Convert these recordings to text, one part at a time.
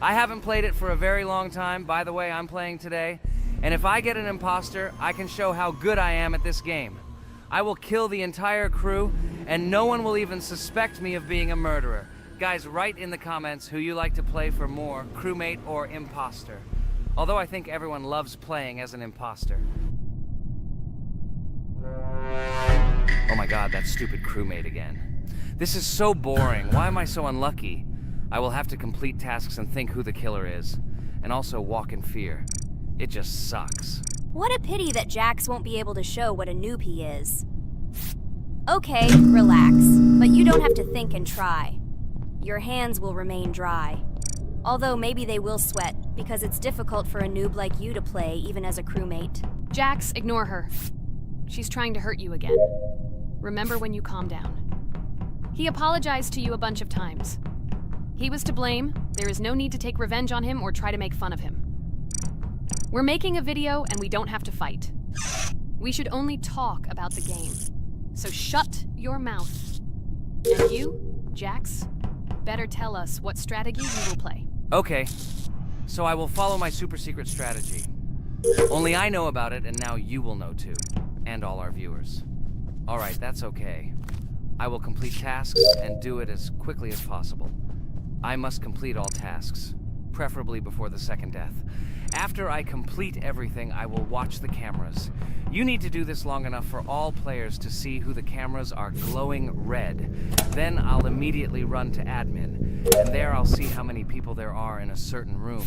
I haven't played it for a very long time. By the way, I'm playing today. And if I get an imposter, I can show how good I am at this game. I will kill the entire crew, and no one will even suspect me of being a murderer. Guys, write in the comments who you like to play for more, crewmate or imposter. Although I think everyone loves playing as an imposter. Oh my god, that stupid crewmate again. This is so boring. Why am I so unlucky? I will have to complete tasks and think who the killer is, and also walk in fear. It just sucks. What a pity that Jax won't be able to show what a noob he is. Okay, relax, but you don't have to think and try. Your hands will remain dry. Although maybe they will sweat, because it's difficult for a noob like you to play, even as a crewmate. Jax, ignore her. She's trying to hurt you again. Remember when you calm down. He apologized to you a bunch of times. He was to blame. There is no need to take revenge on him or try to make fun of him. We're making a video and we don't have to fight. We should only talk about the game. So shut your mouth. And you, Jax, better tell us what strategy you will play. Okay, so I will follow my super secret strategy. Only I know about it, and now you will know too. And all our viewers. Alright, that's okay. I will complete tasks and do it as quickly as possible. I must complete all tasks, preferably before the second death. After I complete everything, I will watch the cameras. You need to do this long enough for all players to see who the cameras are glowing red. Then I'll immediately run to admin, and there I'll see how many people there are in a certain room.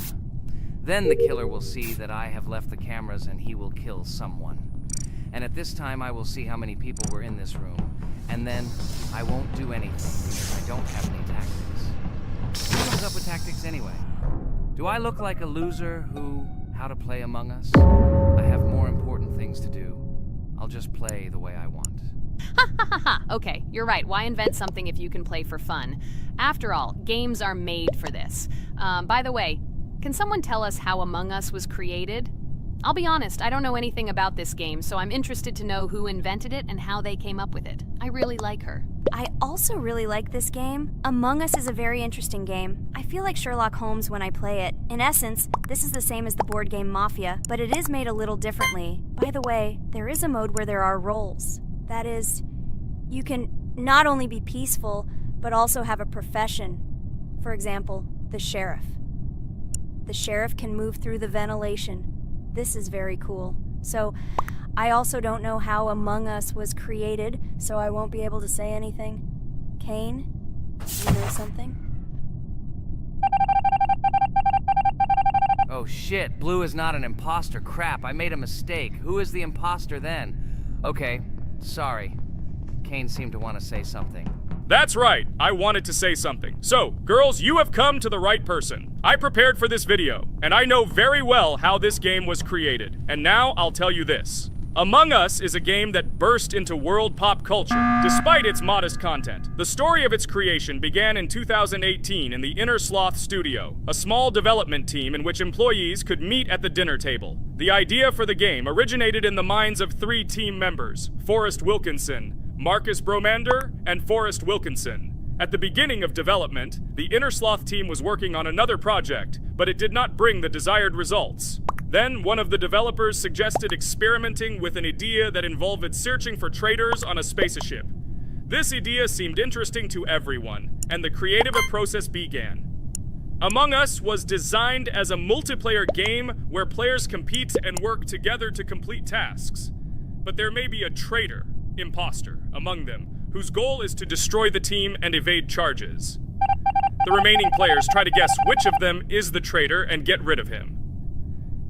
Then the killer will see that I have left the cameras and he will kill someone. And at this time I will see how many people were in this room. And then I won't do anything because I don't have any tactics. What comes up with tactics anyway? Do I look like a loser who, how to play Among Us? I have more important things to do. I'll just play the way I want. Ha ha ha ha! Okay, you're right. Why invent something if you can play for fun? After all, games are made for this. By the way, can someone tell us how Among Us was created? I'll be honest, I don't know anything about this game, so I'm interested to know who invented it and how they came up with it. I really like her. I also really like this game. Among Us is a very interesting game. I feel like Sherlock Holmes when I play it. In essence, this is the same as the board game Mafia, but it is made a little differently. By the way, there is a mode where there are roles. That is, you can not only be peaceful, but also have a profession. For example, the sheriff. The sheriff can move through the ventilation. This is very cool. So, I also don't know how Among Us was created, so I won't be able to say anything. Kane, you know something? Oh shit, Blue is not an imposter. Crap, I made a mistake. Who is the imposter then? Okay, sorry. Kane seemed to want to say something. That's right, I wanted to say something. So, girls, you have come to the right person. I prepared for this video, and I know very well how this game was created. And now I'll tell you this. Among Us is a game that burst into world pop culture, despite its modest content. The story of its creation began in 2018 in the Inner Sloth Studio, a small development team in which employees could meet at the dinner table. The idea for the game originated in the minds of 3 team members, Forrest Wilkinson, Marcus Bromander, and Forrest Wilkinson. At the beginning of development, the Inner Sloth team was working on another project, but it did not bring the desired results. Then, one of the developers suggested experimenting with an idea that involved searching for traitors on a spaceship. This idea seemed interesting to everyone, and the creative process began. Among Us was designed as a multiplayer game where players compete and work together to complete tasks. But there may be a traitor, imposter, among them, whose goal is to destroy the team and evade charges. The remaining players try to guess which of them is the traitor and get rid of him.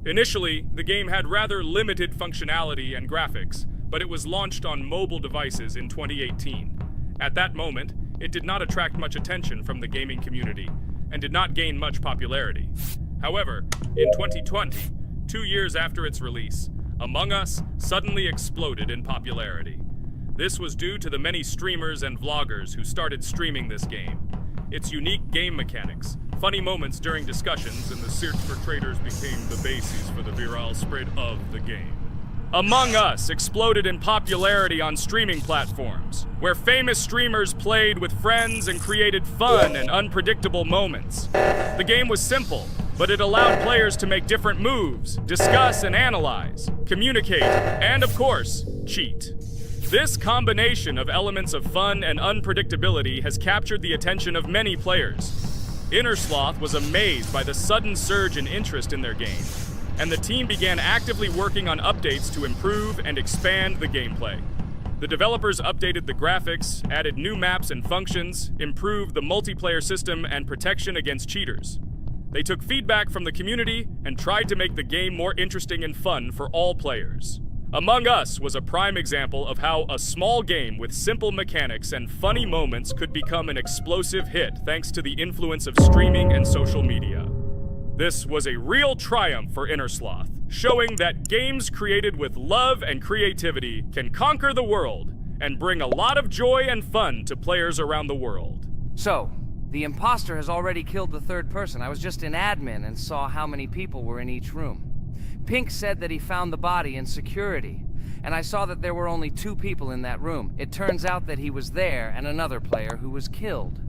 Initially, the game had rather limited functionality and graphics, but it was launched on mobile devices in 2018. At that moment, it did not attract much attention from the gaming community, and did not gain much popularity. However, in 2020, 2 years after its release, Among Us suddenly exploded in popularity. This was due to the many streamers and vloggers who started streaming this game. Its unique game mechanics, funny moments during discussions, and the search for traitors became the basis for the viral spread of the game. Among Us exploded in popularity on streaming platforms, where famous streamers played with friends and created fun and unpredictable moments. The game was simple, but it allowed players to make different moves, discuss and analyze, communicate, and of course, cheat. This combination of elements of fun and unpredictability has captured the attention of many players. Innersloth was amazed by the sudden surge in interest in their game, and the team began actively working on updates to improve and expand the gameplay. The developers updated the graphics, added new maps and functions, improved the multiplayer system and protection against cheaters. They took feedback from the community and tried to make the game more interesting and fun for all players. Among Us was a prime example of how a small game with simple mechanics and funny moments could become an explosive hit thanks to the influence of streaming and social media. This was a real triumph for Innersloth, showing that games created with love and creativity can conquer the world and bring a lot of joy and fun to players around the world. So, the imposter has already killed the third person. I was just in admin and saw how many people were in each room. Pink said that he found the body in security, and I saw that there were only 2 people in that room. It turns out that he was there and another player who was killed.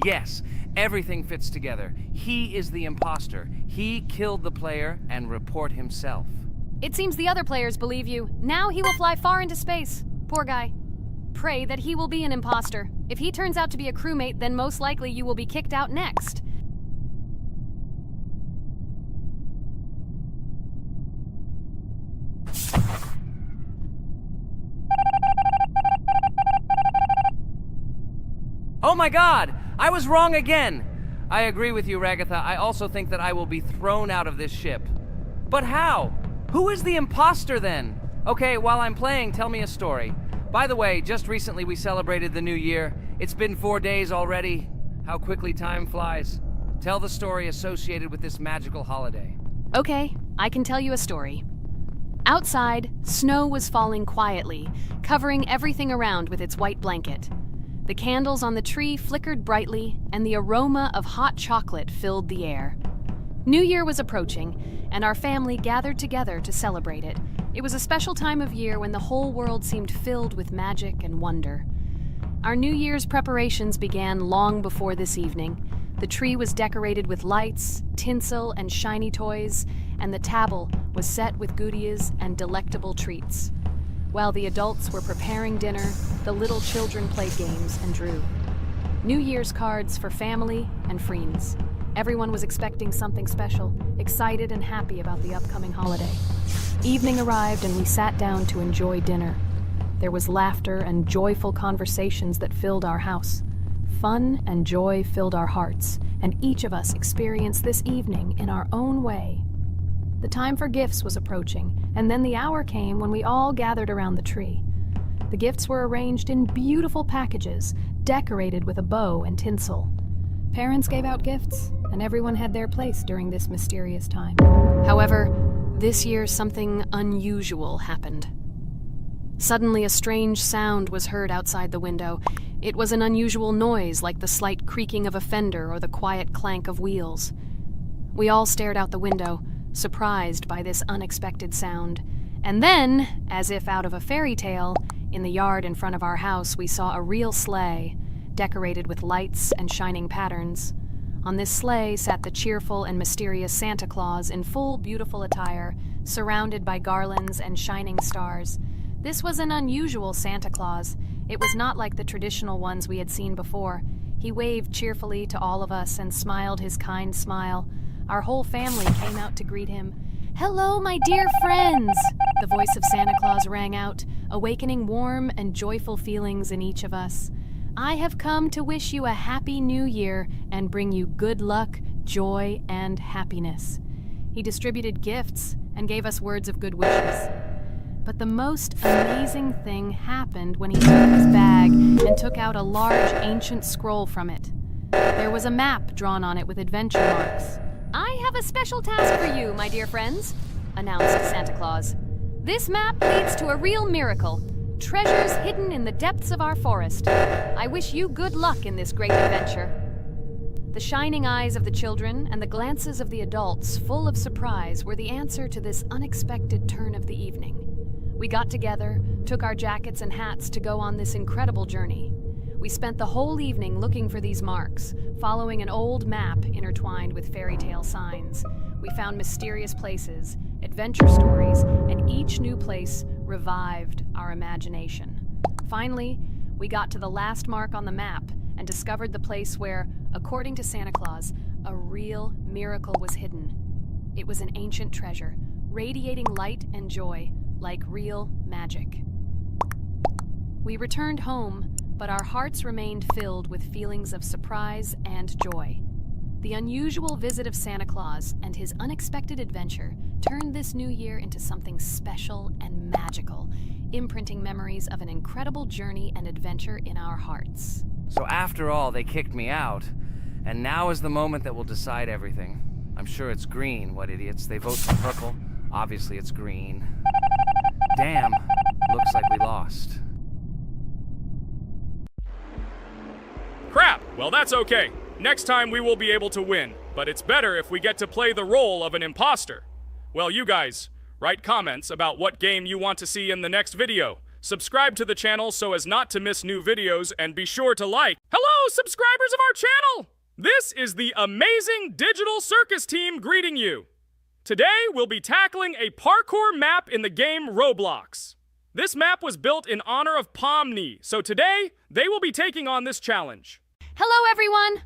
Yes, everything fits together. He is the imposter. He killed the player and report himself. It seems the other players believe you. Now he will fly far into space. Poor guy. Pray that he will be an imposter. If he turns out to be a crewmate, then most likely you will be kicked out next. Oh my god! I was wrong again! I agree with you, Ragatha. I also think that I will be thrown out of this ship. But how? Who is the imposter then? Okay, while I'm playing, tell me a story. By the way, just recently we celebrated the new year. It's been 4 days already. How quickly time flies. Tell the story associated with this magical holiday. Okay, I can tell you a story. Outside, snow was falling quietly, covering everything around with its white blanket. The candles on the tree flickered brightly, and the aroma of hot chocolate filled the air. New Year was approaching, and our family gathered together to celebrate it. It was a special time of year when the whole world seemed filled with magic and wonder. Our New Year's preparations began long before this evening. The tree was decorated with lights, tinsel, and shiny toys, and the table was set with goodies and delectable treats. While the adults were preparing dinner, the little children played games and drew. New Year's cards for family and friends. Everyone was expecting something special, excited and happy about the upcoming holiday. Evening arrived and we sat down to enjoy dinner. There was laughter and joyful conversations that filled our house. Fun and joy filled our hearts, and each of us experienced this evening in our own way. The time for gifts was approaching, and then the hour came when we all gathered around the tree. The gifts were arranged in beautiful packages, decorated with a bow and tinsel. Parents gave out gifts, and everyone had their place during this mysterious time. However, this year something unusual happened. Suddenly a strange sound was heard outside the window. It was an unusual noise, like the slight creaking of a fender or the quiet clank of wheels. We all stared out the window, surprised by this unexpected sound. And then, as if out of a fairy tale, in the yard in front of our house we saw a real sleigh, decorated with lights and shining patterns. On this sleigh sat the cheerful and mysterious Santa Claus in full beautiful attire, surrounded by garlands and shining stars. This was an unusual Santa Claus. It was not like the traditional ones we had seen before. He waved cheerfully to all of us and smiled his kind smile. Our whole family came out to greet him. "Hello, my dear friends!" The voice of Santa Claus rang out, awakening warm and joyful feelings in each of us. "I have come to wish you a happy new year and bring you good luck, joy, and happiness." He distributed gifts and gave us words of good wishes. But the most amazing thing happened when he took his bag and took out a large ancient scroll from it. There was a map drawn on it with adventure marks. "I have a special task for you, my dear friends," announced Santa Claus. "This map leads to a real miracle. Treasures hidden in the depths of our forest. I wish you good luck in this great adventure." The shining eyes of the children and the glances of the adults, full of surprise, were the answer to this unexpected turn of the evening. We got together, took our jackets and hats to go on this incredible journey. We spent the whole evening looking for these marks, following an old map intertwined with fairy tale signs. We found mysterious places, adventure stories, and each new place revived our imagination. Finally, we got to the last mark on the map and discovered the place where, according to Santa Claus, a real miracle was hidden. It was an ancient treasure, radiating light and joy like real magic. We returned home, but our hearts remained filled with feelings of surprise and joy. The unusual visit of Santa Claus and his unexpected adventure turned this new year into something special and magical, imprinting memories of an incredible journey and adventure in our hearts. So after all, they kicked me out, and now is the moment that will decide everything. I'm sure it's green, what idiots. They vote for purple. Obviously it's green. Damn, looks like we lost. Crap! Well, that's okay. Next time we will be able to win, but it's better if we get to play the role of an imposter. Well, you guys, write comments about what game you want to see in the next video. Subscribe to the channel so as not to miss new videos, and be sure to like. Hello, subscribers of our channel! This is the amazing Digital Circus team greeting you. Today, we'll be tackling a parkour map in the game Roblox. This map was built in honor of Pomni, so today, they will be taking on this challenge. Hello, everyone!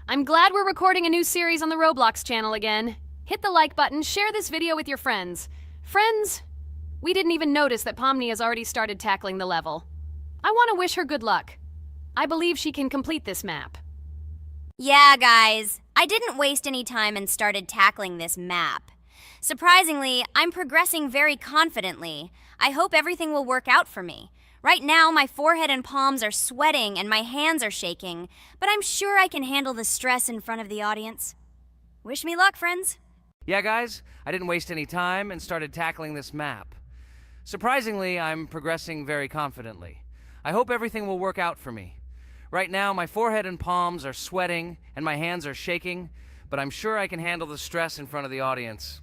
I'm glad we're recording a new series on the Roblox channel again. Hit the like button, share this video with your friends. Friends, we didn't even notice that Pomni has already started tackling the level. I want to wish her good luck. I believe she can complete this map. Yeah, guys, I didn't waste any time and started tackling this map. Surprisingly, I'm progressing very confidently. I hope everything will work out for me. Right now, my forehead and palms are sweating and my hands are shaking, but I'm sure I can handle the stress in front of the audience. Wish me luck, friends. Yeah, guys, I didn't waste any time and started tackling this map. Surprisingly, I'm progressing very confidently. I hope everything will work out for me. Right now, my forehead and palms are sweating and my hands are shaking, but I'm sure I can handle the stress in front of the audience.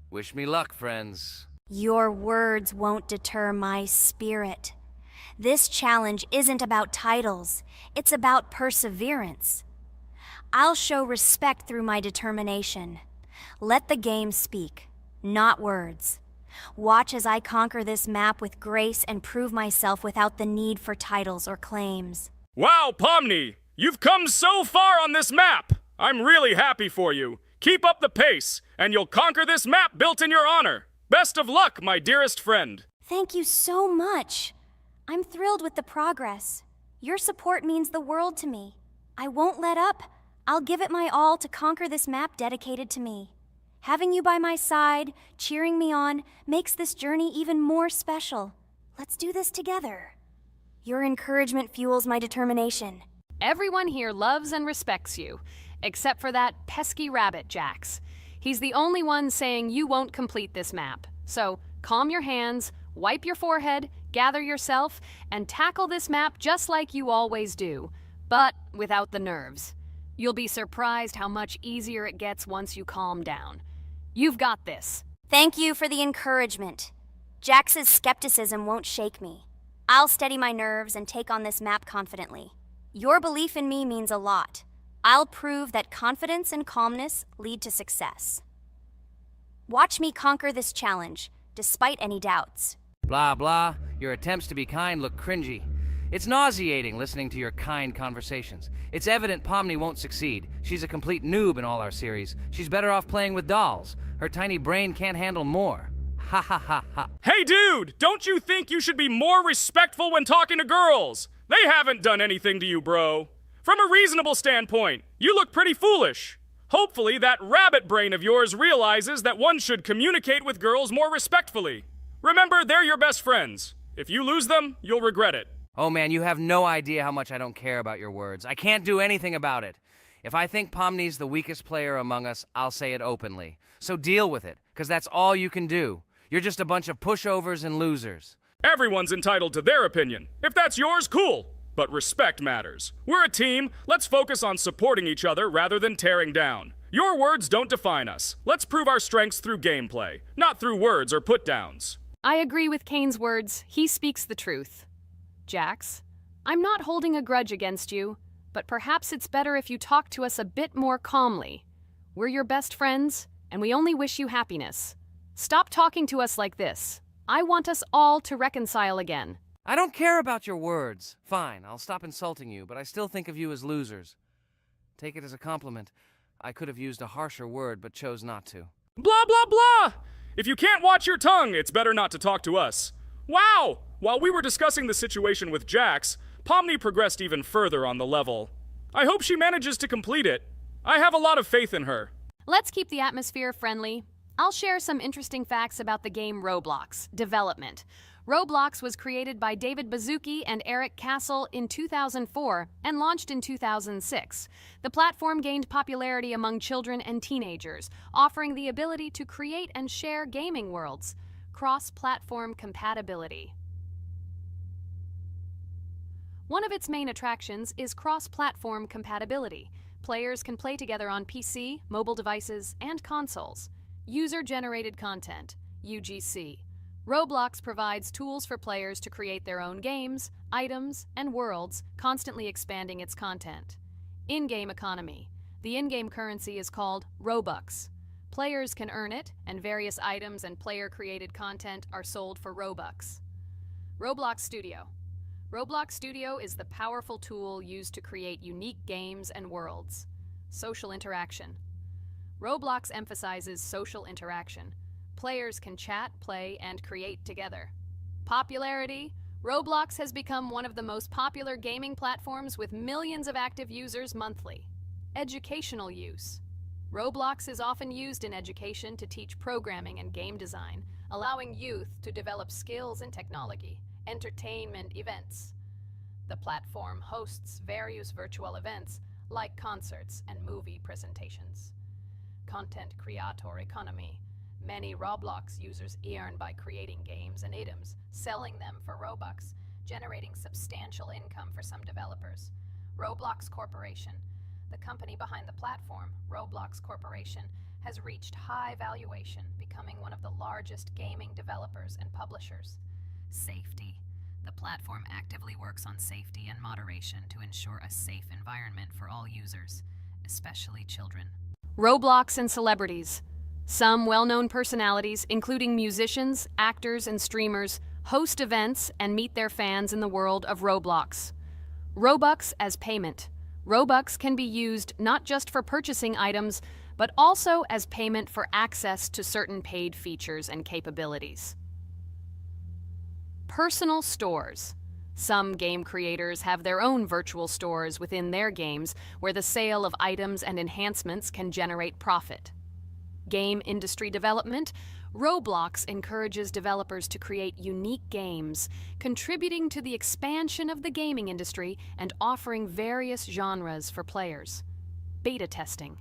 Wish me luck, friends. Your words won't deter my spirit. This challenge isn't about titles, it's about perseverance. I'll show respect through my determination. Let the game speak, not words. Watch as I conquer this map with grace and prove myself without the need for titles or claims. Wow, Pomni! You've come so far on this map! I'm really happy for you. Keep up the pace, and you'll conquer this map built in your honor. Best of luck, my dearest friend. Thank you so much. I'm thrilled with the progress. Your support means the world to me. I won't let up. I'll give it my all to conquer this map dedicated to me. Having you by my side, cheering me on, makes this journey even more special. Let's do this together. Your encouragement fuels my determination. Everyone here loves and respects you, except for that pesky rabbit, Jax. He's the only one saying you won't complete this map. So, calm your hands, wipe your forehead, gather yourself, and tackle this map just like you always do, but without the nerves. You'll be surprised how much easier it gets once you calm down. You've got this. Thank you for the encouragement. Jax's skepticism won't shake me. I'll steady my nerves and take on this map confidently. Your belief in me means a lot. I'll prove that confidence and calmness lead to success. Watch me conquer this challenge, despite any doubts. Blah, blah. Your attempts to be kind look cringy. It's nauseating listening to your kind conversations. It's evident Pomni won't succeed. She's a complete noob in all our series. She's better off playing with dolls. Her tiny brain can't handle more. Ha ha ha ha. Hey dude, don't you think you should be more respectful when talking to girls? They haven't done anything to you, bro. From a reasonable standpoint, you look pretty foolish. Hopefully that rabbit brain of yours realizes that one should communicate with girls more respectfully. Remember, they're your best friends. If you lose them, you'll regret it. Oh man, you have no idea how much I don't care about your words. I can't do anything about it. If I think Pomni's the weakest player among us, I'll say it openly. So deal with it, because that's all you can do. You're just a bunch of pushovers and losers. Everyone's entitled to their opinion. If that's yours, cool. But respect matters. We're a team. Let's focus on supporting each other rather than tearing down. Your words don't define us. Let's prove our strengths through gameplay, not through words or put-downs. I agree with Kane's words. He speaks the truth. Jax, I'm not holding a grudge against you, but perhaps it's better if you talk to us a bit more calmly. We're your best friends, and we only wish you happiness. Stop talking to us like this. I want us all to reconcile again. I don't care about your words. Fine, I'll stop insulting you, but I still think of you as losers. Take it as a compliment. I could have used a harsher word, but chose not to. Blah, blah, blah! If you can't watch your tongue, it's better not to talk to us. Wow! While we were discussing the situation with Jax, Pomni progressed even further on the level. I hope she manages to complete it. I have a lot of faith in her. Let's keep the atmosphere friendly. I'll share some interesting facts about the game Roblox. Development. Roblox was created by David Baszucki and Eric Castle in 2004 and launched in 2006. The platform gained popularity among children and teenagers, offering the ability to create and share gaming worlds. Cross-platform compatibility. One of its main attractions is cross-platform compatibility. Players can play together on PC, mobile devices, and consoles. User-generated content, UGC. Roblox provides tools for players to create their own games, items, and worlds, constantly expanding its content. In-game economy. The in-game currency is called Robux. Players can earn it, and various items and player-created content are sold for Robux. Roblox Studio. Roblox Studio is the powerful tool used to create unique games and worlds. Social interaction. Roblox emphasizes social interaction. Players can chat, play, and create together. Popularity. Roblox has become one of the most popular gaming platforms with millions of active users monthly. Educational use. Roblox is often used in education to teach programming and game design, allowing youth to develop skills in technology. Entertainment events. The platform hosts various virtual events like concerts and movie presentations. Content creator economy. Many Roblox users earn by creating games and items, selling them for Robux, generating substantial income for some developers. Roblox Corporation. The company behind the platform, Roblox Corporation, has reached high valuation, becoming one of the largest gaming developers and publishers. Safety. The platform actively works on safety and moderation to ensure a safe environment for all users, especially children. Roblox and celebrities. Some well-known personalities, including musicians, actors, and streamers, host events and meet their fans in the world of Roblox. Robux as payment. Robux can be used not just for purchasing items, but also as payment for access to certain paid features and capabilities. Personal stores. Some game creators have their own virtual stores within their games where the sale of items and enhancements can generate profit. Game industry development. Roblox encourages developers to create unique games, contributing to the expansion of the gaming industry and offering various genres for players. Beta testing.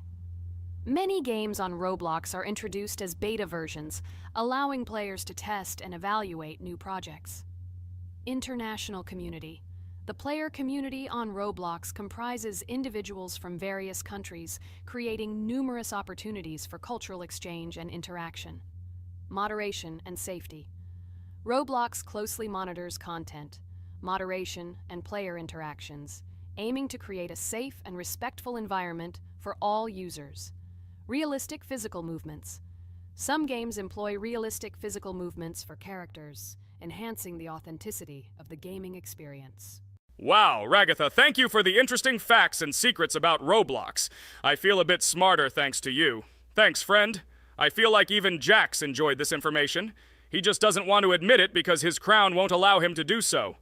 Many games on Roblox are introduced as beta versions, allowing players to test and evaluate new projects. International community. The player community on Roblox comprises individuals from various countries, creating numerous opportunities for cultural exchange and interaction. Moderation and safety. Roblox closely monitors content, moderation, and player interactions, aiming to create a safe and respectful environment for all users. Realistic physical movements. Some games employ realistic physical movements for characters, enhancing the authenticity of the gaming experience. Wow, Ragatha, thank you for the interesting facts and secrets about Roblox. I feel a bit smarter thanks to you. Thanks, friend. I feel like even Jax enjoyed this information. He just doesn't want to admit it because his crown won't allow him to do so.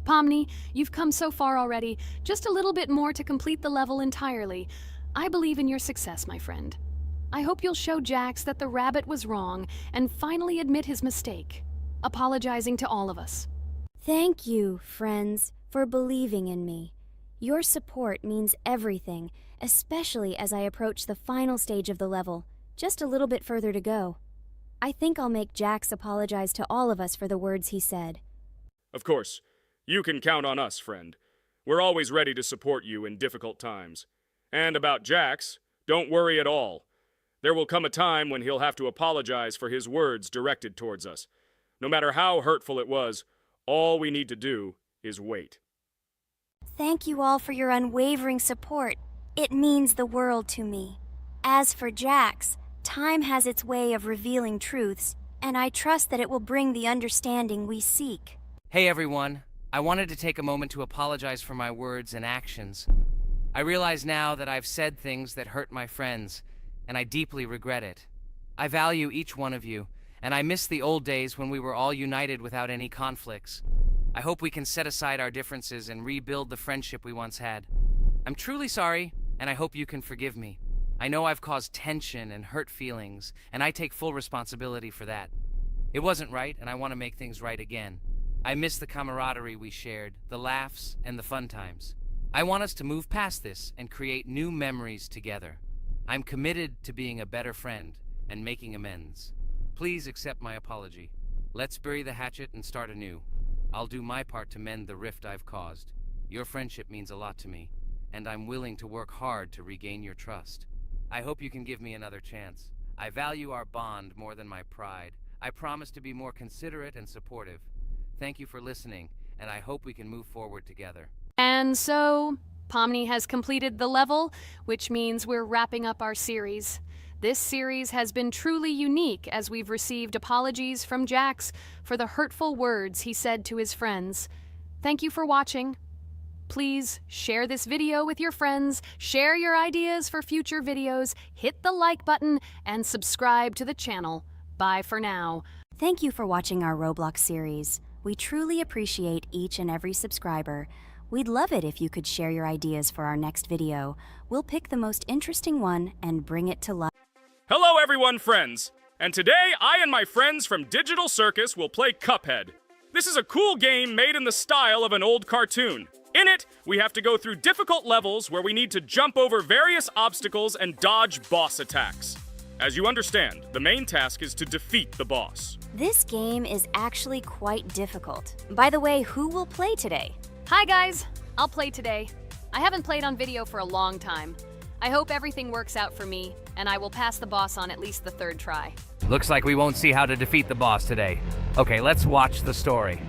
Pomni, you've come so far already. Just a little bit more to complete the level entirely. I believe in your success, my friend. I hope you'll show Jax that the rabbit was wrong and finally admit his mistake, apologizing to all of us. Thank you, friends, for believing in me. Your support means everything, especially as I approach the final stage of the level, just a little bit further to go. I think I'll make Jax apologize to all of us for the words he said. Of course. You can count on us, friend. We're always ready to support you in difficult times. And about Jax, don't worry at all. There will come a time when he'll have to apologize for his words directed towards us. No matter how hurtful it was, all we need to do is wait. Thank you all for your unwavering support. It means the world to me. As for Jax, time has its way of revealing truths, and I trust that it will bring the understanding we seek. Hey everyone, I wanted to take a moment to apologize for my words and actions. I realize now that I've said things that hurt my friends, and I deeply regret it. I value each one of you, and I miss the old days when we were all united without any conflicts. I hope we can set aside our differences and rebuild the friendship we once had. I'm truly sorry, and I hope you can forgive me. I know I've caused tension and hurt feelings, and I take full responsibility for that. It wasn't right, and I want to make things right again. I miss the camaraderie we shared, the laughs, and the fun times. I want us to move past this and create new memories together. I'm committed to being a better friend and making amends. Please accept my apology. Let's bury the hatchet and start anew. I'll do my part to mend the rift I've caused. Your friendship means a lot to me, and I'm willing to work hard to regain your trust. I hope you can give me another chance. I value our bond more than my pride. I promise to be more considerate and supportive. Thank you for listening, and I hope we can move forward together. And so, Pomni has completed the level, which means we're wrapping up our series. This series has been truly unique as we've received apologies from Jax for the hurtful words he said to his friends. Thank you for watching. Please share this video with your friends, share your ideas for future videos, hit the like button, and subscribe to the channel. Bye for now. Thank you for watching our Roblox series. We truly appreciate each and every subscriber. We'd love it if you could share your ideas for our next video. We'll pick the most interesting one and bring it to life. Hello everyone, friends! And today, I and my friends from Digital Circus will play Cuphead. This is a cool game made in the style of an old cartoon. In it, we have to go through difficult levels where we need to jump over various obstacles and dodge boss attacks. As you understand, the main task is to defeat the boss. This game is actually quite difficult. By the way, who will play today? Hi guys, I'll play today. I haven't played on video for a long time. I hope everything works out for me, and I will pass the boss on at least the third try. Looks like we won't see how to defeat the boss today. Okay, let's watch the story.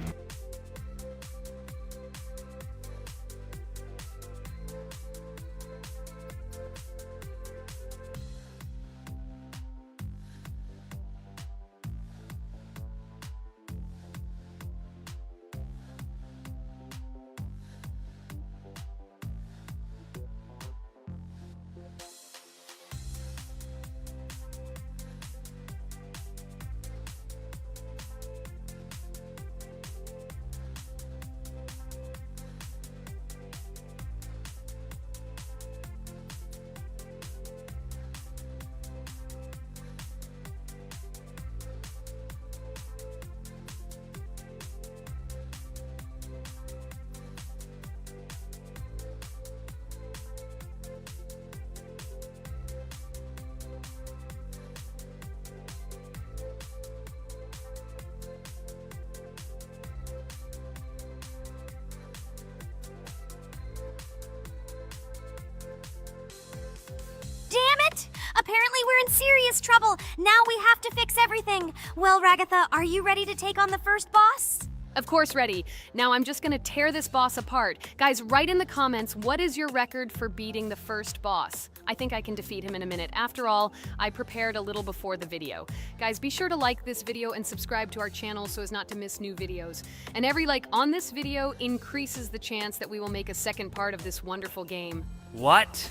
Apparently we're in serious trouble. Now we have to fix everything. Well, Ragatha, are you ready to take on the first boss? Of course ready. Now I'm just gonna tear this boss apart. Guys, write in the comments, what is your record for beating the first boss? I think I can defeat him in a minute. After all, I prepared a little before the video. Guys, be sure to like this video and subscribe to our channel so as not to miss new videos. And every like on this video increases the chance that we will make a second part of this wonderful game. What?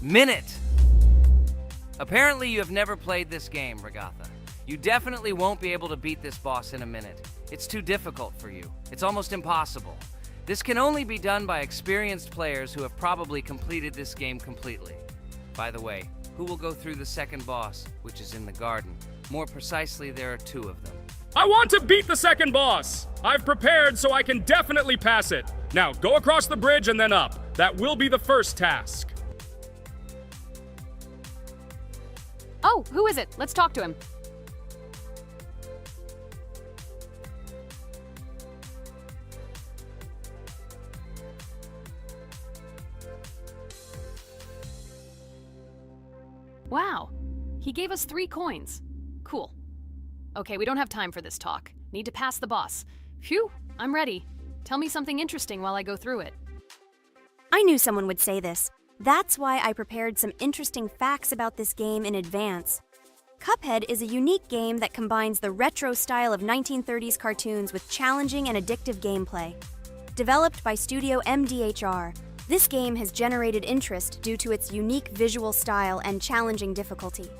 Minute! Apparently you have never played this game, Ragatha. You definitely won't be able to beat this boss in a minute. It's too difficult for you. It's almost impossible. This can only be done by experienced players who have probably completed this game completely. By the way, who will go through the second boss, which is in the garden? More precisely, there are two of them. I want to beat the second boss! I've prepared so I can definitely pass it. Now, go across the bridge and then up. That will be the first task. Oh, who is it? Let's talk to him. Wow, he gave us 3 coins. Cool. Okay, we don't have time for this talk. Need to pass the boss. Phew, I'm ready. Tell me something interesting while I go through it. I knew someone would say this. That's why I prepared some interesting facts about this game in advance. Cuphead is a unique game that combines the retro style of 1930s cartoons with challenging and addictive gameplay. Developed by Studio MDHR, this game has generated interest due to its unique visual style and challenging difficulty.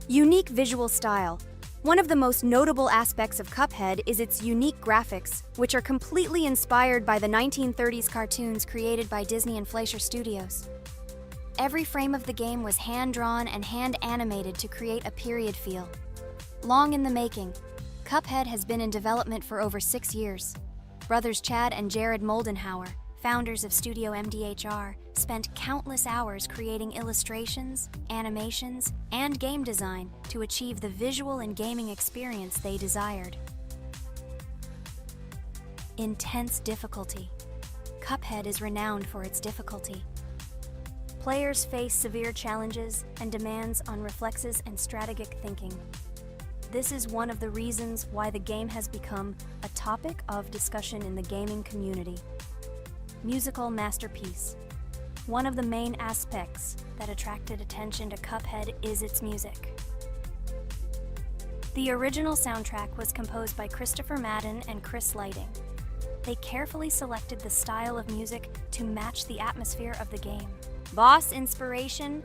Unique visual style. One of the most notable aspects of Cuphead is its unique graphics, which are completely inspired by the 1930s cartoons created by Disney and Fleischer Studios. Every frame of the game was hand-drawn and hand-animated to create a period feel. Long in the making, Cuphead has been in development for over 6 years. Brothers Chad and Jared Moldenhauer, founders of Studio MDHR, spent countless hours creating illustrations, animations, and game design to achieve the visual and gaming experience they desired. Intense difficulty. Cuphead is renowned for its difficulty. Players face severe challenges and demands on reflexes and strategic thinking. This is one of the reasons why the game has become a topic of discussion in the gaming community. Musical masterpiece. One of the main aspects that attracted attention to Cuphead is its music. The original soundtrack was composed by Christopher Madden and Chris Lighting. They carefully selected the style of music to match the atmosphere of the game. Boss inspiration.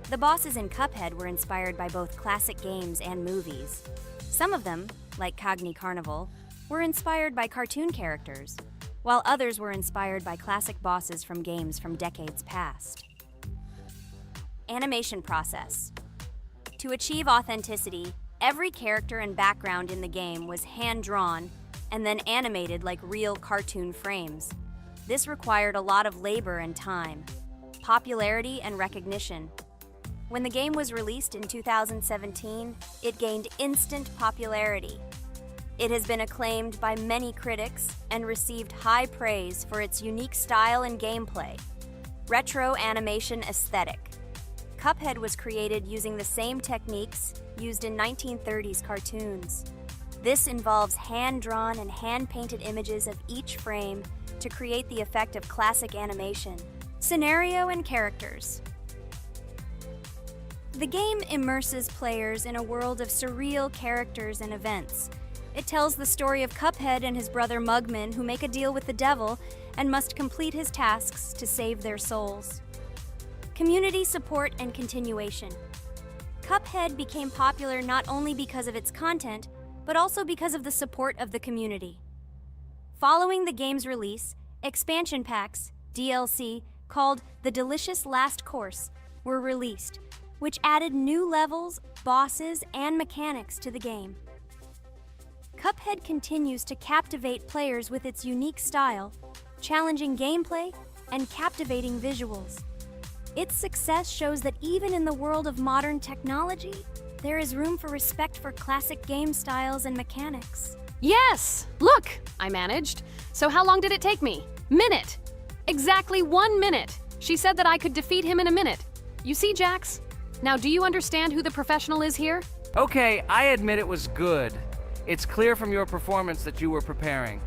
The bosses in Cuphead were inspired by both classic games and movies. Some of them, like Cogni Carnival, were inspired by cartoon characters, while others were inspired by classic bosses from games from decades past. Animation process. To achieve authenticity, every character and background in the game was hand-drawn and then animated like real cartoon frames. This required a lot of labor and time. Popularity and recognition. When the game was released in 2017, it gained instant popularity. It has been acclaimed by many critics and received high praise for its unique style and gameplay. Retro animation aesthetic. Cuphead was created using the same techniques used in 1930s cartoons. This involves hand-drawn and hand-painted images of each frame to create the effect of classic animation. Scenario and characters. The game immerses players in a world of surreal characters and events. It tells the story of Cuphead and his brother Mugman, who make a deal with the devil and must complete his tasks to save their souls. Community support and continuation. Cuphead became popular not only because of its content, but also because of the support of the community. Following the game's release, expansion packs, DLC, called The Delicious Last Course, were released, which added new levels, bosses, and mechanics to the game. Cuphead continues to captivate players with its unique style, challenging gameplay, and captivating visuals. Its success shows that even in the world of modern technology, there is room for respect for classic game styles and mechanics. Yes! Look! I managed. So how long did it take me? Minute! Exactly 1 minute! She said that I could defeat him in a minute. You see, Jax? Now, do you understand who the professional is here? Okay, I admit it was good. It's clear from your performance that you were preparing.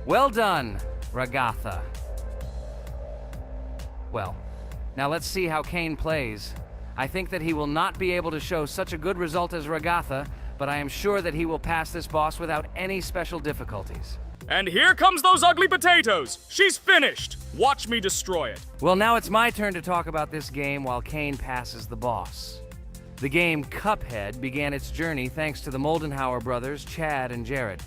Well done, Ragatha. Well, now let's see how Kane plays. I think that he will not be able to show such a good result as Ragatha, but I am sure that he will pass this boss without any special difficulties. And here comes those ugly potatoes! She's finished! Watch me destroy it. Well, now it's my turn to talk about this game while Kane passes the boss. The game Cuphead began its journey thanks to the Moldenhauer brothers, Chad and Jared.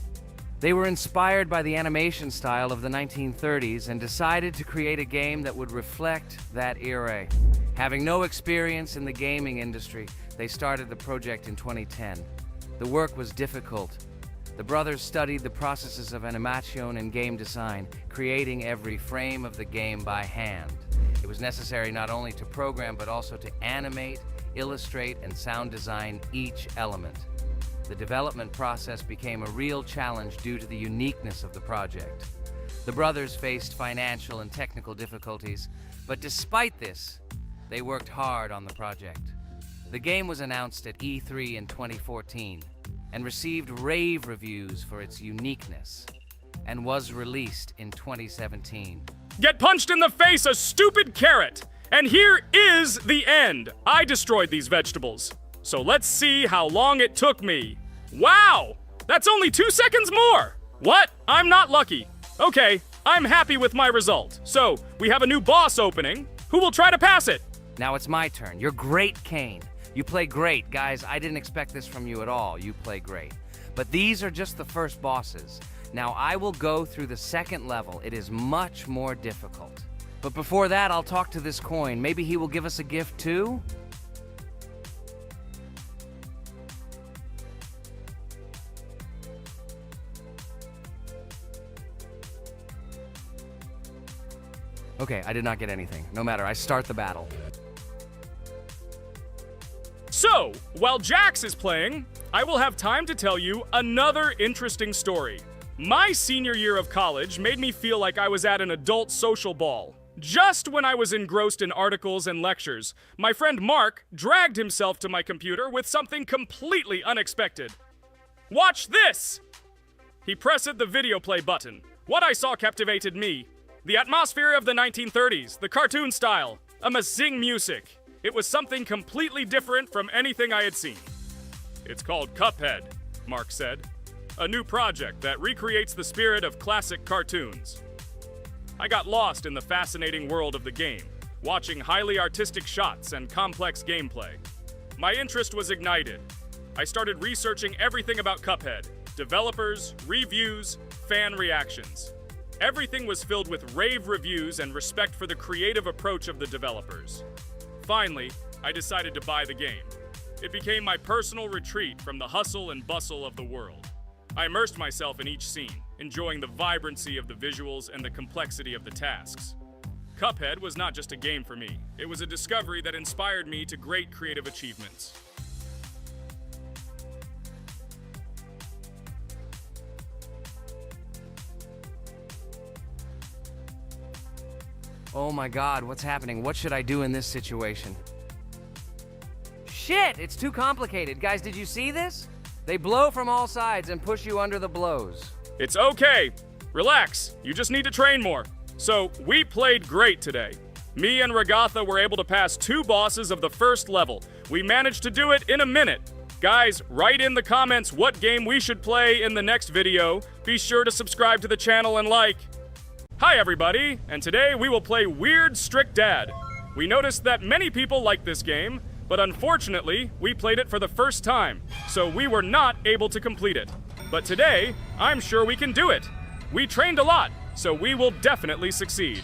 They were inspired by the animation style of the 1930s and decided to create a game that would reflect that era. Having no experience in the gaming industry, they started the project in 2010. The work was difficult. The brothers studied the processes of animation and game design, creating every frame of the game by hand. It was necessary not only to program, but also to animate, illustrate, and sound design each element. The development process became a real challenge due to the uniqueness of the project. The brothers faced financial and technical difficulties, but despite this, they worked hard on the project. The game was announced at E3 in 2014 and received rave reviews for its uniqueness, and was released in 2017. Get punched in the face, a stupid carrot! And here is the end. I destroyed these vegetables. So let's see how long it took me. Wow! That's only 2 seconds more! What? I'm not lucky. Okay, I'm happy with my result. So, we have a new boss opening. Who will try to pass it? Now it's my turn. You're great, Kane. You play great. Guys, I didn't expect this from you at all. You play great. But these are just the first bosses. Now I will go through the second level. It is much more difficult. But before that, I'll talk to this coin. Maybe he will give us a gift too? Okay, I did not get anything. No matter, I start the battle. So, while Jax is playing, I will have time to tell you another interesting story. My senior year of college made me feel like I was at an adult social ball. Just when I was engrossed in articles and lectures, my friend Mark dragged himself to my computer with something completely unexpected. Watch this! He pressed the video play button. What I saw captivated me. The atmosphere of the 1930s, the cartoon style, amazing music. It was something completely different from anything I had seen. It's called Cuphead, Mark said. A new project that recreates the spirit of classic cartoons. I got lost in the fascinating world of the game, watching highly artistic shots and complex gameplay. My interest was ignited. I started researching everything about Cuphead, developers, reviews, fan reactions. Everything was filled with rave reviews and respect for the creative approach of the developers. Finally, I decided to buy the game. It became my personal retreat from the hustle and bustle of the world. I immersed myself in each scene, enjoying the vibrancy of the visuals and the complexity of the tasks. Cuphead was not just a game for me. It was a discovery that inspired me to great creative achievements. Oh my god, what's happening? What should I do in this situation? Shit, it's too complicated. Guys, did you see this? They blow from all sides and push you under the blows. It's okay. Relax. You just need to train more. So, we played great today. Me and Ragatha were able to pass 2 bosses of the first level. We managed to do it in a minute. Guys, write in the comments what game we should play in the next video. Be sure to subscribe to the channel and like. Hi everybody, and today we will play Weird Strict Dad. We noticed that many people like this game, but unfortunately, we played it for the first time, so we were not able to complete it. But today, I'm sure we can do it. We trained a lot, so we will definitely succeed.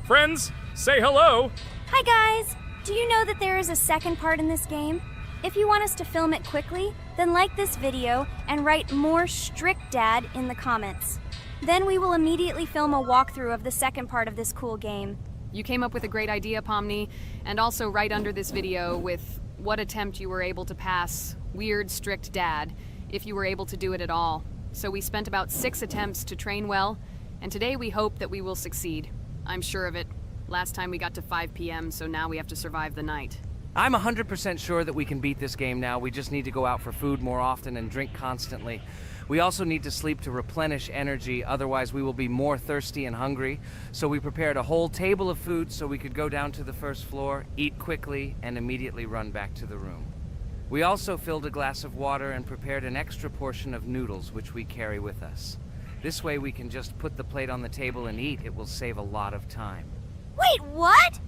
Friends, say hello. Hi guys! Do you know that there is a second part in this game? If you want us to film it quickly, then like this video and write more Strict Dad in the comments. Then we will immediately film a walkthrough of the second part of this cool game. You came up with a great idea, Pomni, and also right under this video with what attempt you were able to pass Weird Strict Dad, if you were able to do it at all. So we spent about 6 attempts to train well, and today we hope that we will succeed. I'm sure of it. Last time we got to 5 p.m., so now we have to survive the night. I'm 100% sure that we can beat this game now. We just need to go out for food more often and drink constantly. We also need to sleep to replenish energy, otherwise we will be more thirsty and hungry. So we prepared a whole table of food so we could go down to the first floor, eat quickly, and immediately run back to the room. We also filled a glass of water and prepared an extra portion of noodles, which we carry with us. This way we can just put the plate on the table and eat. It will save a lot of time. Wait, what?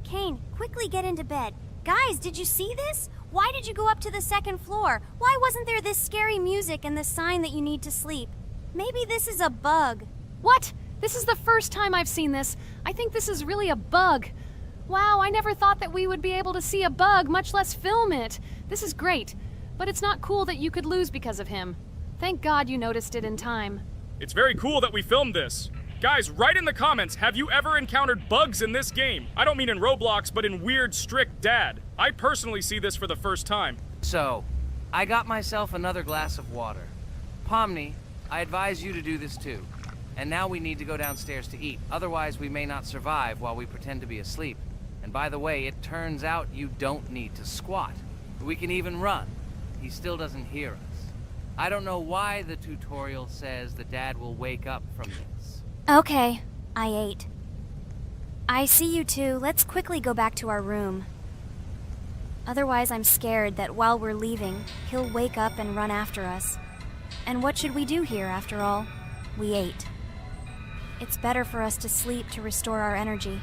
Kane, quickly get into bed. Guys, did you see this? Why did you go up to the second floor? Why wasn't there this scary music and the sign that you need to sleep? Maybe this is a bug. What? This is the first time I've seen this. I think this is really a bug. Wow, I never thought that we would be able to see a bug, much less film it. This is great, but it's not cool that you could lose because of him. Thank God you noticed it in time. It's very cool that we filmed this. Guys, write in the comments, have you ever encountered bugs in this game? I don't mean in Roblox, but in Weird Strict Dad. I personally see this for the first time. So, I got myself another glass of water. Pomni, I advise you to do this too. And now we need to go downstairs to eat. Otherwise, we may not survive while we pretend to be asleep. And by the way, it turns out you don't need to squat. We can even run. He still doesn't hear us. I don't know why the tutorial says that Dad will wake up from this. Okay, I ate. I see you two. Let's quickly go back to our room. Otherwise, I'm scared that while we're leaving, he'll wake up and run after us. And what should we do here, after all? We ate. It's better for us to sleep to restore our energy.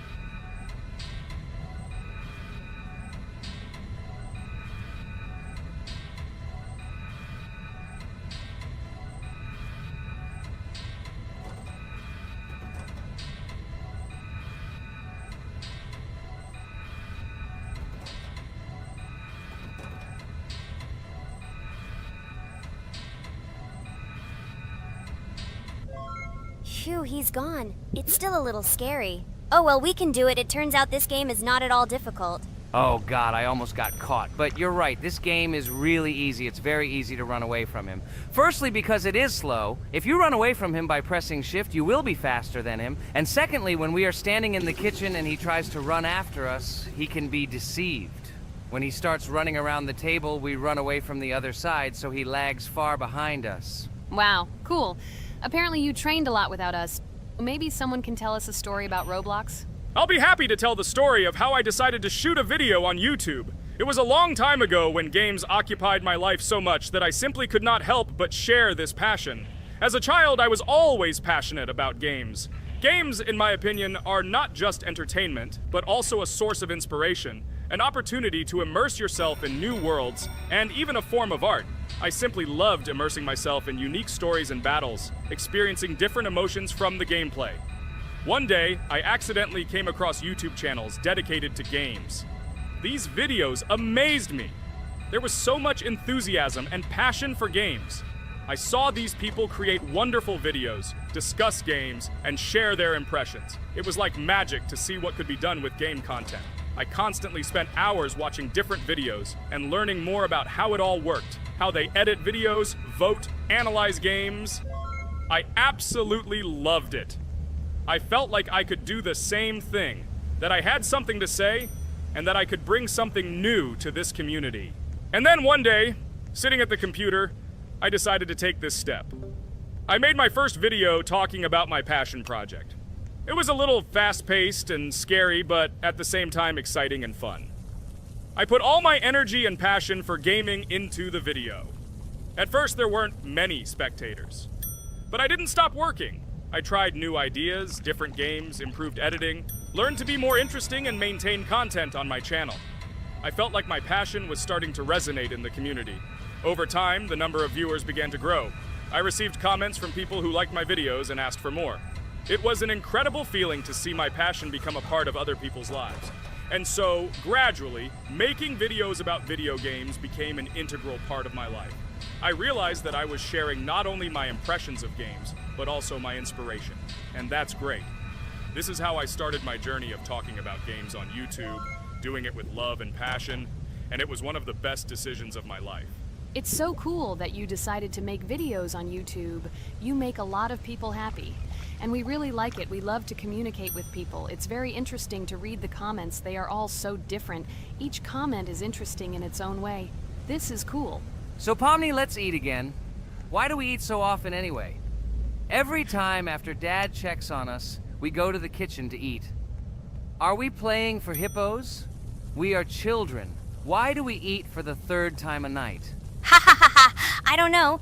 Phew, he's gone. It's still a little scary. Oh well, we can do it. It turns out this game is not at all difficult. Oh god, I almost got caught. But you're right, this game is really easy. It's very easy to run away from him. Firstly, because it is slow. If you run away from him by pressing shift, you will be faster than him. And secondly, when we are standing in the kitchen and he tries to run after us, he can be deceived. When he starts running around the table, we run away from the other side, so he lags far behind us. Wow, cool. Apparently you trained a lot without us. Maybe someone can tell us a story about Roblox? I'll be happy to tell the story of how I decided to shoot a video on YouTube. It was a long time ago when games occupied my life so much that I simply could not help but share this passion. As a child, I was always passionate about games. Games, in my opinion, are not just entertainment, but also a source of inspiration, an opportunity to immerse yourself in new worlds, and even a form of art. I simply loved immersing myself in unique stories and battles, experiencing different emotions from the gameplay. One day, I accidentally came across YouTube channels dedicated to games. These videos amazed me. There was so much enthusiasm and passion for games. I saw these people create wonderful videos, discuss games, and share their impressions. It was like magic to see what could be done with game content. I constantly spent hours watching different videos and learning more about how it all worked, how they edit videos, vote, analyze games. I absolutely loved it. I felt like I could do the same thing, that I had something to say, and that I could bring something new to this community. And then one day, sitting at the computer, I decided to take this step. I made my first video talking about my passion project. It was a little fast-paced and scary, but at the same time exciting and fun. I put all my energy and passion for gaming into the video. At first, there weren't many spectators. But I didn't stop working. I tried new ideas, different games, improved editing, learned to be more interesting, and maintain content on my channel. I felt like my passion was starting to resonate in the community. Over time, the number of viewers began to grow. I received comments from people who liked my videos and asked for more. It was an incredible feeling to see my passion become a part of other people's lives. And so, gradually, making videos about video games became an integral part of my life. I realized that I was sharing not only my impressions of games, but also my inspiration. And that's great. This is how I started my journey of talking about games on YouTube, doing it with love and passion, and it was one of the best decisions of my life. It's so cool that you decided to make videos on YouTube. You make a lot of people happy. And we really like it. We love to communicate with people. It's very interesting to read the comments. They are all so different. Each comment is interesting in its own way. This is cool. So Pomni, let's eat again. Why do we eat so often anyway? Every time after Dad checks on us, we go to the kitchen to eat. Are we playing for hippos? We are children. Why do we eat for the third time a night? Ha ha ha ha! I don't know.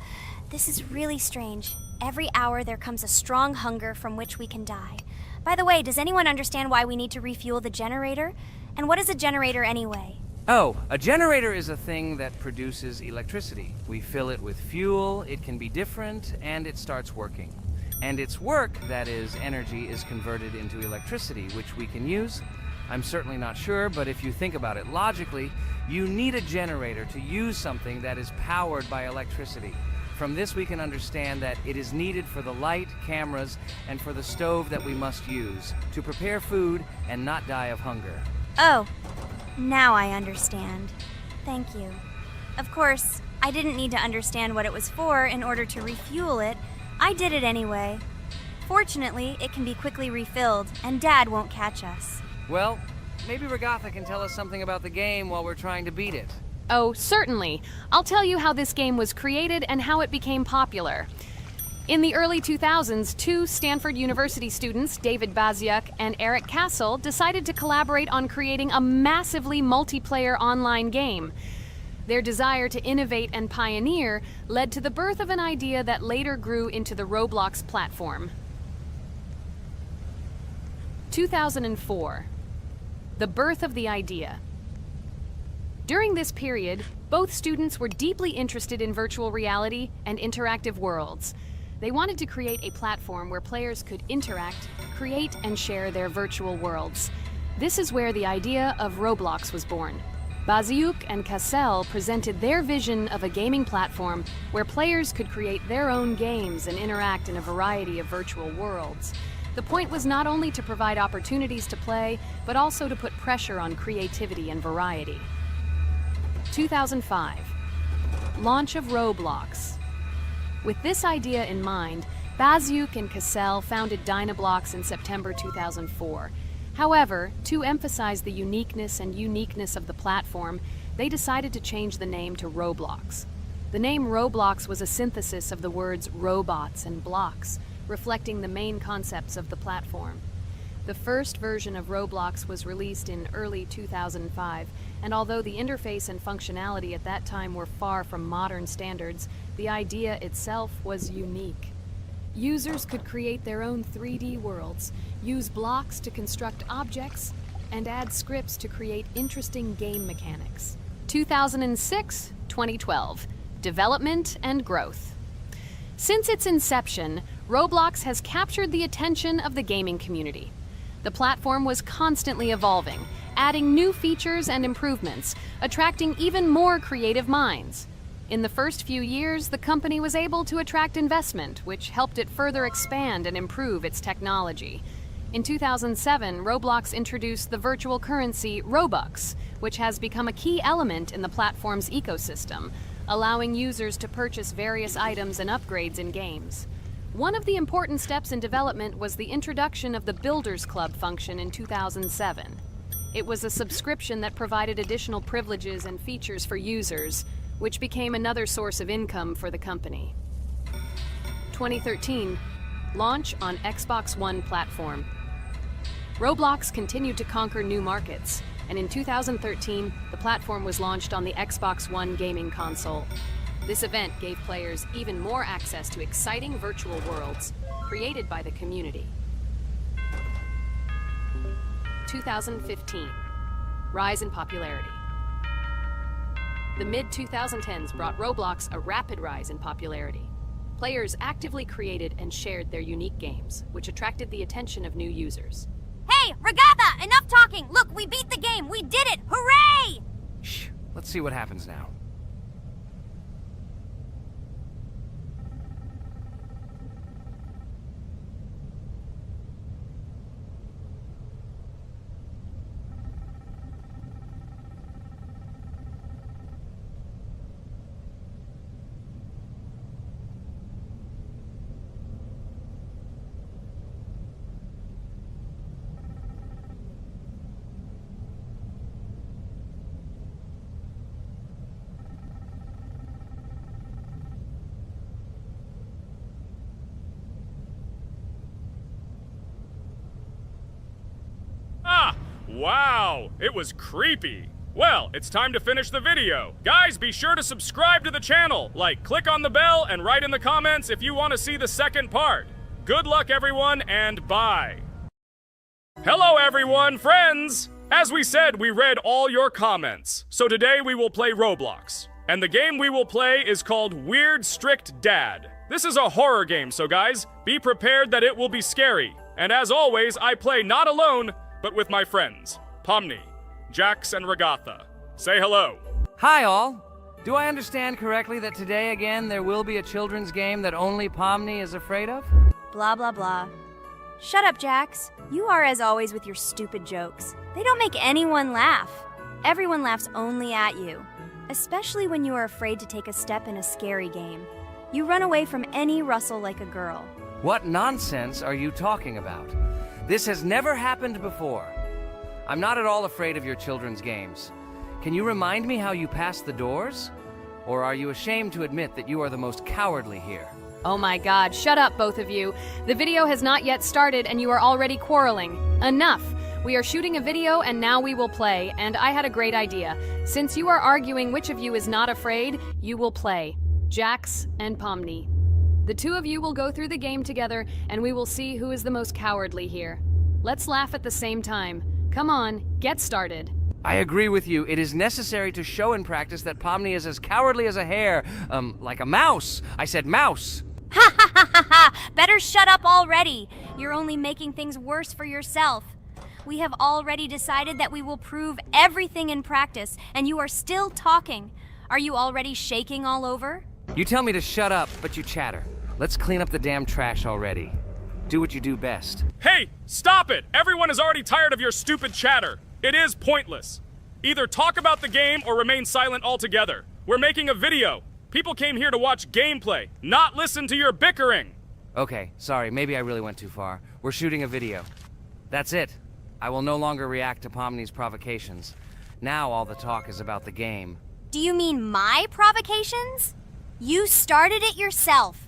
This is really strange. Every hour there comes a strong hunger from which we can die. By the way, does anyone understand why we need to refuel the generator? And what is a generator anyway? Oh, a generator is a thing that produces electricity. We fill it with fuel, it can be different, and it starts working. And its work, that is, energy, is converted into electricity, which we can use. I'm certainly not sure, but if you think about it logically, you need a generator to use something that is powered by electricity. From this we can understand that it is needed for the light, cameras, and for the stove that we must use, to prepare food and not die of hunger. Oh, now I understand. Thank you. Of course, I didn't need to understand what it was for in order to refuel it. I did it anyway. Fortunately, it can be quickly refilled, and Dad won't catch us. Well, maybe Regatha can tell us something about the game while we're trying to beat it. Oh, certainly. I'll tell you how this game was created and how it became popular. In the early 2000s, two Stanford University students, David Baziuk and Eric Castle, decided to collaborate on creating a massively multiplayer online game. Their desire to innovate and pioneer led to the birth of an idea that later grew into the Roblox platform. 2004. The birth of the idea. During this period, both students were deeply interested in virtual reality and interactive worlds. They wanted to create a platform where players could interact, create, and share their virtual worlds. This is where the idea of Roblox was born. Baziuk and Cassell presented their vision of a gaming platform where players could create their own games and interact in a variety of virtual worlds. The point was not only to provide opportunities to play, but also to put pressure on creativity and variety. 2005. Launch of Roblox. With this idea in mind, Baziuk and Cassell founded Dynablocks in September 2004. However, to emphasize the uniqueness of the platform, they decided to change the name to Roblox. The name Roblox was a synthesis of the words robots and blocks, reflecting the main concepts of the platform. The first version of Roblox was released in early 2005, and although the interface and functionality at that time were far from modern standards, the idea itself was unique. Users could create their own 3D worlds, use blocks to construct objects, and add scripts to create interesting game mechanics. 2006-2012. Development and growth. Since its inception, Roblox has captured the attention of the gaming community. The platform was constantly evolving, adding new features and improvements, attracting even more creative minds. In the first few years, the company was able to attract investment, which helped it further expand and improve its technology. In 2007, Roblox introduced the virtual currency Robux, which has become a key element in the platform's ecosystem, allowing users to purchase various items and upgrades in games. One of the important steps in development was the introduction of the Builders Club function in 2007. It was a subscription that provided additional privileges and features for users, which became another source of income for the company. 2013, launch on Xbox One platform. Roblox continued to conquer new markets, and in 2013, the platform was launched on the Xbox One gaming console. This event gave players even more access to exciting virtual worlds created by the community. 2015, rise in popularity. The mid-2010s brought Roblox a rapid rise in popularity. Players actively created and shared their unique games, which attracted the attention of new users. Hey, Regatha, enough talking! Look, we beat the game! We did it! Hooray! Shh, let's see what happens now. Wow, it was creepy. Well, it's time to finish the video. Guys, be sure to subscribe to the channel, click on the bell, and write in the comments if you want to see the second part. Good luck, everyone, and bye. Hello, everyone, friends! As we said, we read all your comments. So today we will play Roblox. And the game we will play is called Weird Strict Dad. This is a horror game, so guys, be prepared that it will be scary. And as always, I play not alone, but with my friends, Pomni, Jax, and Regatha. Say hello. Hi, all. Do I understand correctly that today again there will be a children's game that only Pomni is afraid of? Blah, blah, blah. Shut up, Jax. You are as always with your stupid jokes. They don't make anyone laugh. Everyone laughs only at you, especially when you are afraid to take a step in a scary game. You run away from any rustle like a girl. What nonsense are you talking about? This has never happened before. I'm not at all afraid of your children's games. Can you remind me how you passed the doors? Or are you ashamed to admit that you are the most cowardly here? Oh my god, shut up, both of you. The video has not yet started and you are already quarreling. Enough! We are shooting a video and now we will play, and I had a great idea. Since you are arguing which of you is not afraid, you will play. Jax and Pomni. The two of you will go through the game together and we will see who is the most cowardly here. Let's laugh at the same time. Come on, get started. I agree with you. It is necessary to show in practice that Pomni is as cowardly as a hare. Like a mouse. I said mouse. Ha ha ha ha ha! Better shut up already. You're only making things worse for yourself. We have already decided that we will prove everything in practice, and you are still talking. Are you already shaking all over? You tell me to shut up, but you chatter. Let's clean up the damn trash already. Do what you do best. Hey, stop it! Everyone is already tired of your stupid chatter. It is pointless. Either talk about the game or remain silent altogether. We're making a video. People came here to watch gameplay, not listen to your bickering. Okay, sorry, maybe I really went too far. We're shooting a video. That's it. I will no longer react to Pomni's provocations. Now all the talk is about the game. Do you mean my provocations? You started it yourself.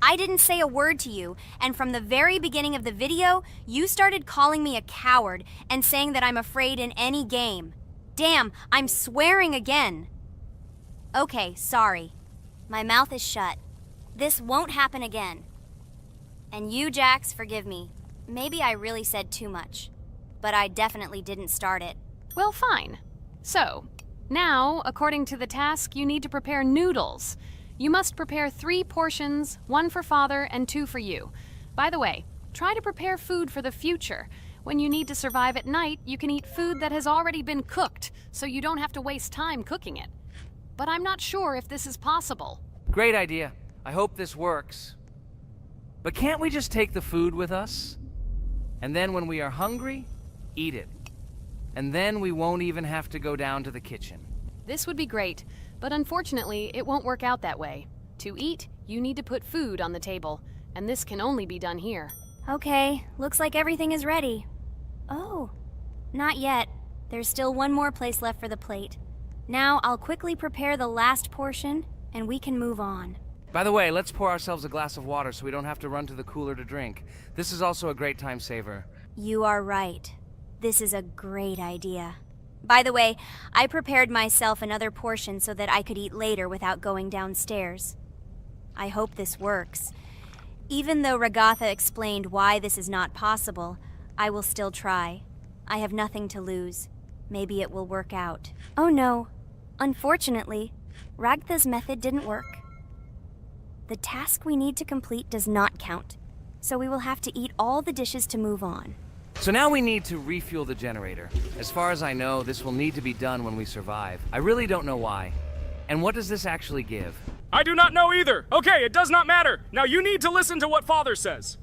I didn't say a word to you, and from the very beginning of the video, you started calling me a coward and saying that I'm afraid in any game. Damn, I'm swearing again. Okay, sorry. My mouth is shut. This won't happen again. And you, Jax, forgive me. Maybe I really said too much, but I definitely didn't start it. Well, fine. So, now, according to the task, you need to prepare noodles. You must prepare 3 portions, 1 for Father and 2 for you. By the way, try to prepare food for the future. When you need to survive at night, you can eat food that has already been cooked, so you don't have to waste time cooking it. But I'm not sure if this is possible. Great idea. I hope this works. But can't we just take the food with us? And then when we are hungry, eat it. And then we won't even have to go down to the kitchen. This would be great, but unfortunately, it won't work out that way. To eat, you need to put food on the table, and this can only be done here. Okay, looks like everything is ready. Oh, not yet. There's still one more place left for the plate. Now I'll quickly prepare the last portion, and we can move on. By the way, let's pour ourselves a glass of water so we don't have to run to the cooler to drink. This is also a great time saver. You are right. This is a great idea. By the way, I prepared myself another portion so that I could eat later without going downstairs. I hope this works. Even though Ragatha explained why this is not possible, I will still try. I have nothing to lose. Maybe it will work out. Oh no. Unfortunately, Ragatha's method didn't work. The task we need to complete does not count, so we will have to eat all the dishes to move on. So now we need to refuel the generator. As far as I know, this will need to be done when we survive. I really don't know why. And what does this actually give? I do not know either. Okay, it does not matter. Now you need to listen to what Father says.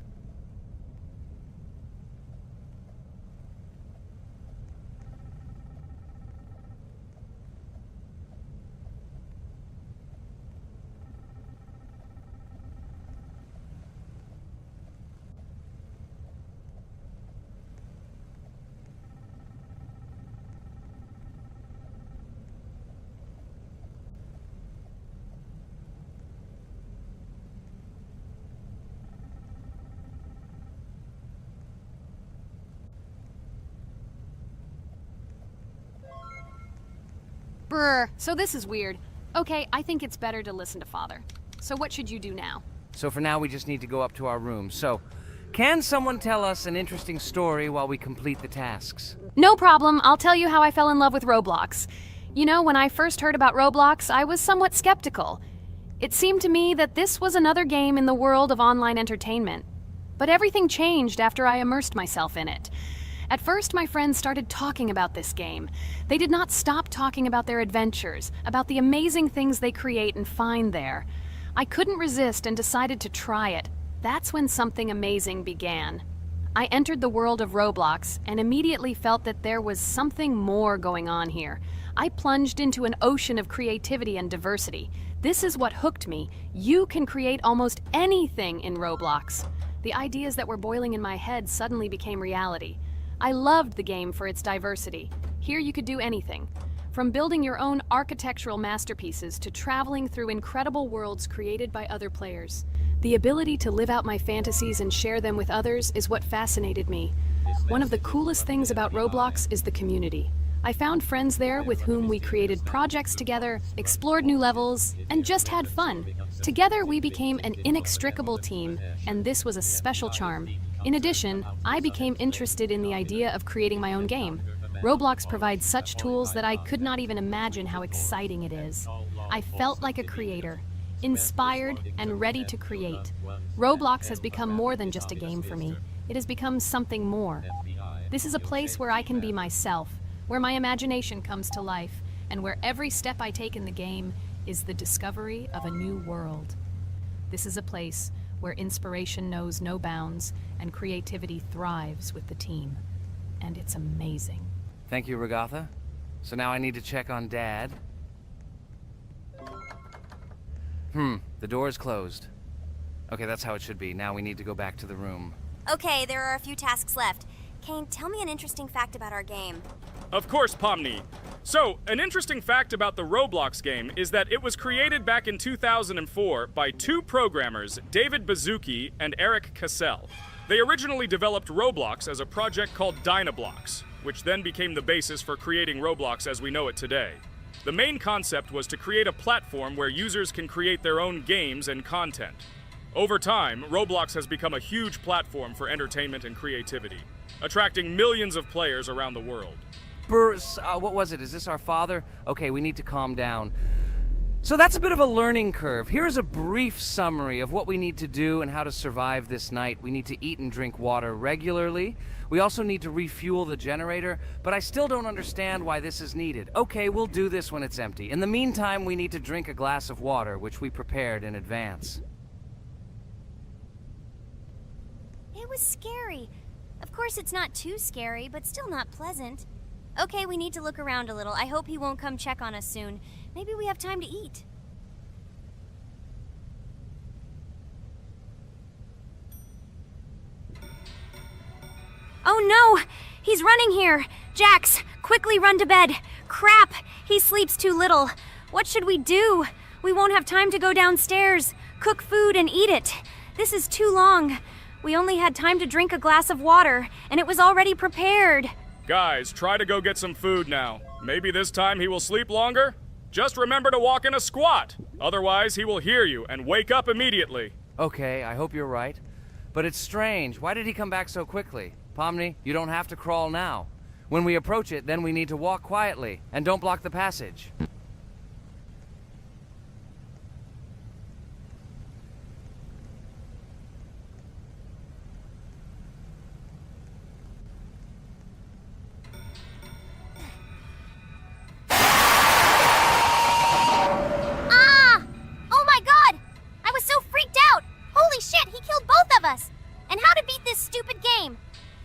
Brr, so this is weird. Okay, I think it's better to listen to Father. So what should you do now? So for now, we just need to go up to our room. So, can someone tell us an interesting story while we complete the tasks? No problem, I'll tell you how I fell in love with Roblox. You know, when I first heard about Roblox, I was somewhat skeptical. It seemed to me that this was another game in the world of online entertainment. But everything changed after I immersed myself in it. At first, my friends started talking about this game. They did not stop talking about their adventures, about the amazing things they create and find there. I couldn't resist and decided to try it. That's when something amazing began. I entered the world of Roblox and immediately felt that there was something more going on here. I plunged into an ocean of creativity and diversity. This is what hooked me. You can create almost anything in Roblox. The ideas that were boiling in my head suddenly became reality. I loved the game for its diversity. Here you could do anything, from building your own architectural masterpieces to traveling through incredible worlds created by other players. The ability to live out my fantasies and share them with others is what fascinated me. One of the coolest things about Roblox is the community. I found friends there with whom we created projects together, explored new levels, and just had fun. Together we became an inextricable team, and this was a special charm. In addition, I became interested in the idea of creating my own game. Roblox provides such tools that I could not even imagine how exciting it is. I felt like a creator, inspired and ready to create. Roblox has become more than just a game for me. It has become something more. This is a place where I can be myself, where my imagination comes to life, and where every step I take in the game is the discovery of a new world. This is a place where inspiration knows no bounds and creativity thrives with the team. And it's amazing. Thank you, Regatha. So now I need to check on Dad. The door is closed. Okay, that's how it should be. Now we need to go back to the room. Okay, there are a few tasks left. Kane, tell me an interesting fact about our game. Of course, Pomni. So, an interesting fact about the Roblox game is that it was created back in 2004 by two programmers, David Baszucki and Eric Cassell. They originally developed Roblox as a project called Dynablocks, which then became the basis for creating Roblox as we know it today. The main concept was to create a platform where users can create their own games and content. Over time, Roblox has become a huge platform for entertainment and creativity, attracting millions of players around the world. What was it? Is this our father? Okay, we need to calm down. So that's a bit of a learning curve. Here's a brief summary of what we need to do and how to survive this night. We need to eat and drink water regularly. We also need to refuel the generator, but I still don't understand why this is needed. Okay, we'll do this when it's empty. In the meantime, we need to drink a glass of water, which we prepared in advance. It was scary. Of course, it's not too scary, but still not pleasant. Okay, we need to look around a little. I hope he won't come check on us soon. Maybe we have time to eat. Oh no! He's running here! Jax, quickly run to bed! Crap! He sleeps too little. What should we do? We won't have time to go downstairs, cook food, and eat it. This is too long. We only had time to drink a glass of water, and it was already prepared. Guys, try to go get some food now. Maybe this time he will sleep longer? Just remember to walk in a squat. Otherwise, he will hear you and wake up immediately. Okay, I hope you're right. But it's strange. Why did he come back so quickly? Pomni, you don't have to crawl now. When we approach it, then we need to walk quietly, and don't block the passage. And how to beat this stupid game.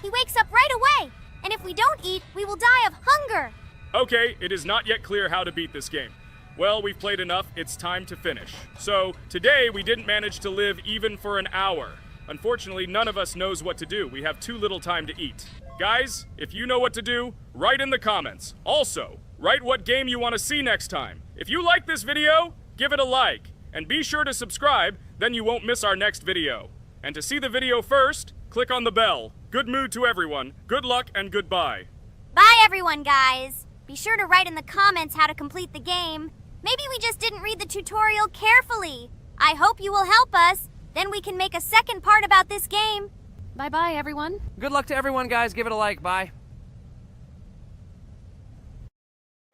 He wakes up right away, and if we don't eat, we will die of hunger. Okay, it is not yet clear how to beat this game. Well, we've played enough, it's time to finish. So, today we didn't manage to live even for an hour. Unfortunately, none of us knows what to do. We have too little time to eat. Guys, if you know what to do, write in the comments. Also, write what game you want to see next time. If you like this video, give it a like. And be sure to subscribe, then you won't miss our next video. And to see the video first, click on the bell. Good mood to everyone. Good luck and goodbye. Bye everyone, guys. Be sure to write in the comments how to complete the game. Maybe we just didn't read the tutorial carefully. I hope you will help us. Then we can make a second part about this game. Bye-bye, everyone. Good luck to everyone, guys. Give it a like. Bye.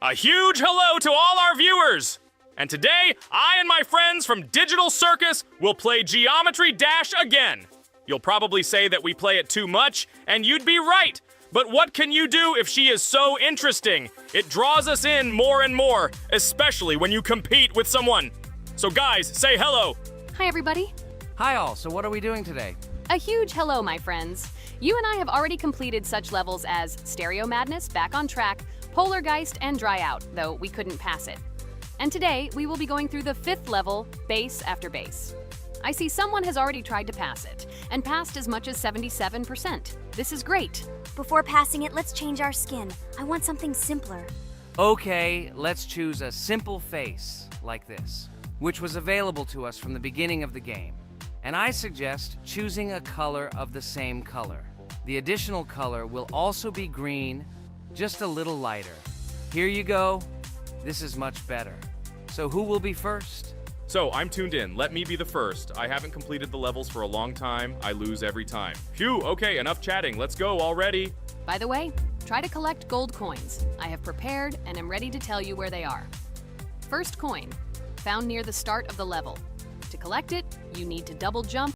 A huge hello to all our viewers! And today, I and my friends from Digital Circus will play Geometry Dash again. You'll probably say that we play it too much, and you'd be right. But what can you do if she is so interesting? It draws us in more and more, especially when you compete with someone. So guys, say hello. Hi, everybody. Hi all. So what are we doing today? A huge hello, my friends. You and I have already completed such levels as Stereo Madness, Back on Track, Polargeist, and Dry Out, though we couldn't pass it. And today, we will be going through the 5th level, Base After Base. I see someone has already tried to pass it, and passed as much as 77%. This is great. Before passing it, let's change our skin. I want something simpler. Okay, let's choose a simple face, like this, which was available to us from the beginning of the game. And I suggest choosing a color of the same color. The additional color will also be green, just a little lighter. Here you go. This is much better. So who will be first? So, I'm tuned in. Let me be the first. I haven't completed the levels for a long time. I lose every time. Phew, okay, enough chatting. Let's go already. By the way, try to collect gold coins. I have prepared and am ready to tell you where they are. First coin, found near the start of the level. To collect it, you need to double jump